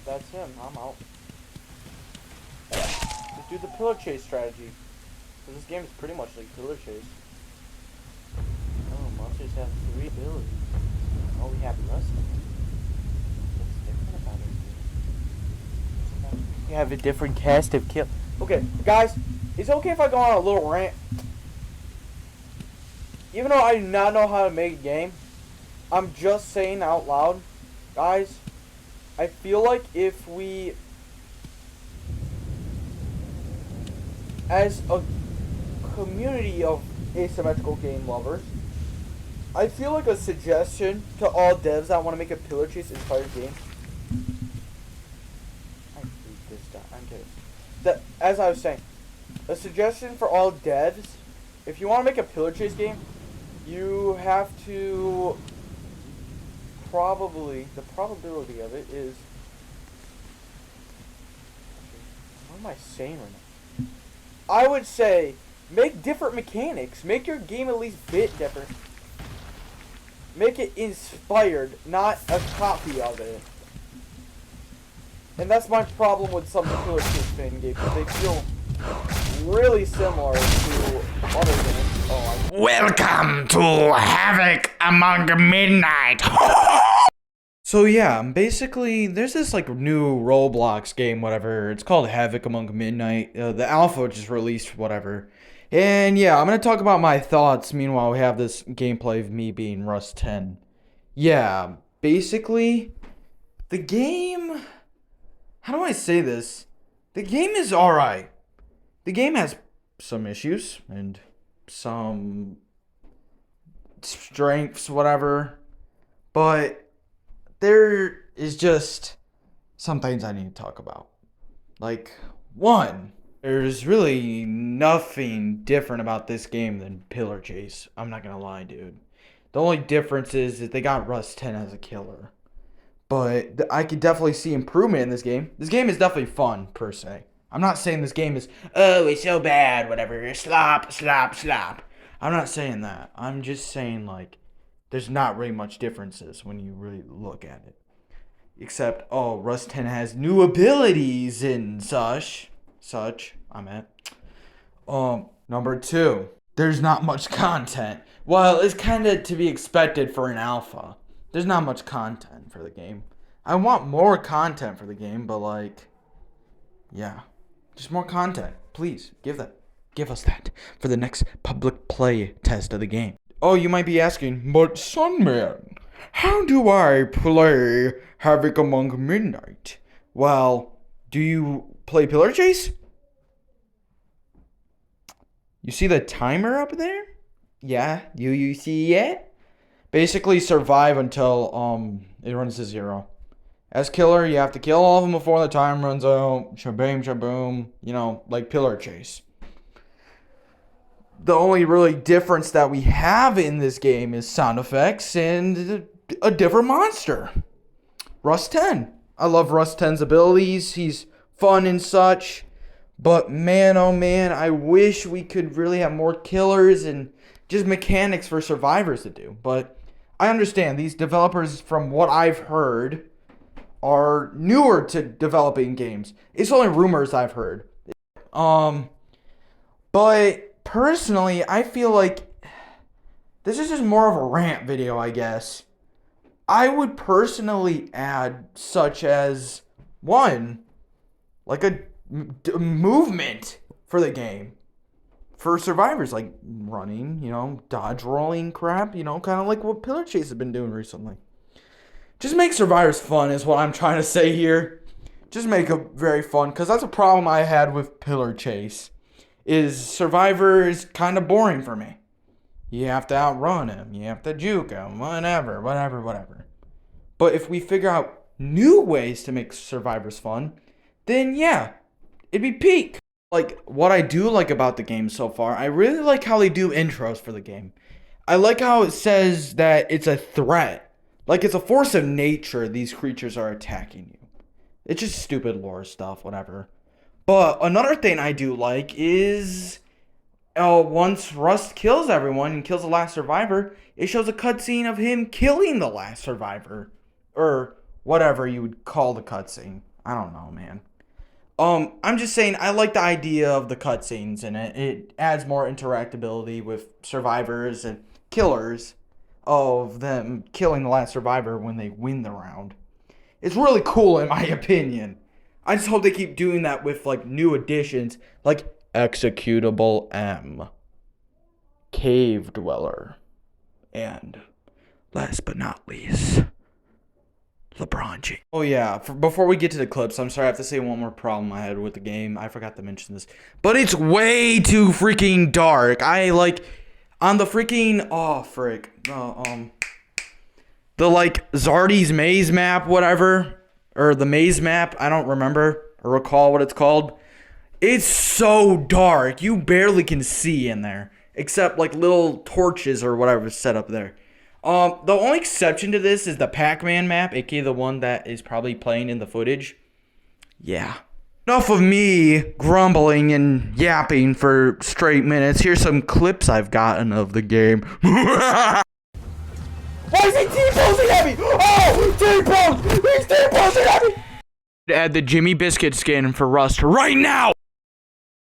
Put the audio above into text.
that's him. I'm out. Just do the pillar chase strategy. Because this game is pretty much like pillar chase. Oh, monsters have 3 abilities. Oh, we have less. What's different about it? We have a different cast of kill. Okay, guys, it's okay if I go on a little rant. Even though I do not know how to make a game, I'm just saying out loud, guys, I feel like if we, as a community of asymmetrical game lovers, I feel like a suggestion to all devs that want to make a pillar chase inspired game. I hate this guy. I'm kidding. That, as I was saying, a suggestion for all devs, if you want to make a pillar chase game, you have to the probability of it is, what am I saying right now? I would say, make different mechanics. Make your game at least a bit different. Make it inspired, not a copy of it. And that's my problem with some pillar chase fan games. They feel really similar to other games. Welcome to Havoc among midnight. So yeah, basically, there's this like new Roblox game, whatever. It's called Havoc Among Midnight. The alpha just released, whatever. And yeah, I'm gonna talk about my thoughts. Meanwhile, we have this gameplay of me being Rust 10. Yeah, basically, the game. How do I say this? The game is alright. The game has some issues and some strengths, whatever. But there is just some things I need to talk about. Like, one, there's really nothing different about this game than Pillar Chase. I'm not gonna lie, dude. The only difference is that they got Rust 10 as a killer. But I could definitely see improvement in this game. This game is definitely fun, per se. I'm not saying this game is, oh, it's so bad, whatever. Slop, slop, slop. I'm not saying that. I'm just saying, like, there's not really much differences when you really look at it. Except, oh, Rust 10 has new abilities and such. Number 2. There's not much content. Well, it's kind of to be expected for an alpha. There's not much content for the game. I want more content for the game, but like, yeah. Just more content. Please, give us that for the next public play test of the game. Oh, you might be asking, but Sunman, how do I play Havoc Among Midnight? Well, do you play Pillar Chase? You see the timer up there? Yeah, you see it? Basically survive until it runs to 0. As killer, you have to kill all of them before the time runs out. Shaboom, shaboom. You know, like Pillar Chase. The only really difference that we have in this game is sound effects and a different monster. Rust 10. I love Rust 10's abilities. He's fun and such. But man, oh man, I wish we could really have more killers and just mechanics for survivors to do. But I understand these developers, from what I've heard, are newer to developing games. It's only rumors I've heard. But personally, I feel like this is just more of a rant video, I guess. I would personally add such as, one, like a movement for the game. For survivors, like running, dodge rolling crap, kind of like what Pillar Chase has been doing recently. Just make survivors fun is what I'm trying to say here. Just make it very fun, because that's a problem I had with Pillar Chase. Is Survivor is kind of boring for me. You have to outrun him, you have to juke him, whatever. But if we figure out new ways to make survivors fun, then yeah, it'd be peak. Like, what I do like about the game so far, I really like how they do intros for the game. I like how it says that it's a threat. Like, it's a force of nature these creatures are attacking you. It's just stupid lore stuff, whatever. But another thing I do like is, once Rust kills everyone and kills the last survivor, it shows a cutscene of him killing the last survivor. Or whatever you would call the cutscene. I don't know, man. I'm just saying I like the idea of the cutscenes in it. It adds more interactability with survivors and killers of them killing the last survivor when they win the round. It's really cool in my opinion. I just hope they keep doing that with like new additions like Executable M, Cave Dweller, and last but not least, LeBron James. Oh yeah, before we get to the clips, I'm sorry, I have to say one more problem I had with the game. I forgot to mention this. But it's way too freaking dark. I like, on the freaking, oh frick. The like Zardy's maze map, whatever. Or the maze map, I don't remember or recall what it's called. It's so dark, you barely can see in there. Except like little torches or whatever set up there. The only exception to this is the Pac-Man map, aka the one that is probably playing in the footage. Yeah. Enough of me grumbling and yapping for straight minutes. Here's some clips I've gotten of the game. Why is he T-posing at me? Oh, T-pose! He's T-posing at me! Add the Jimmy Biscuit skin for Rust right now!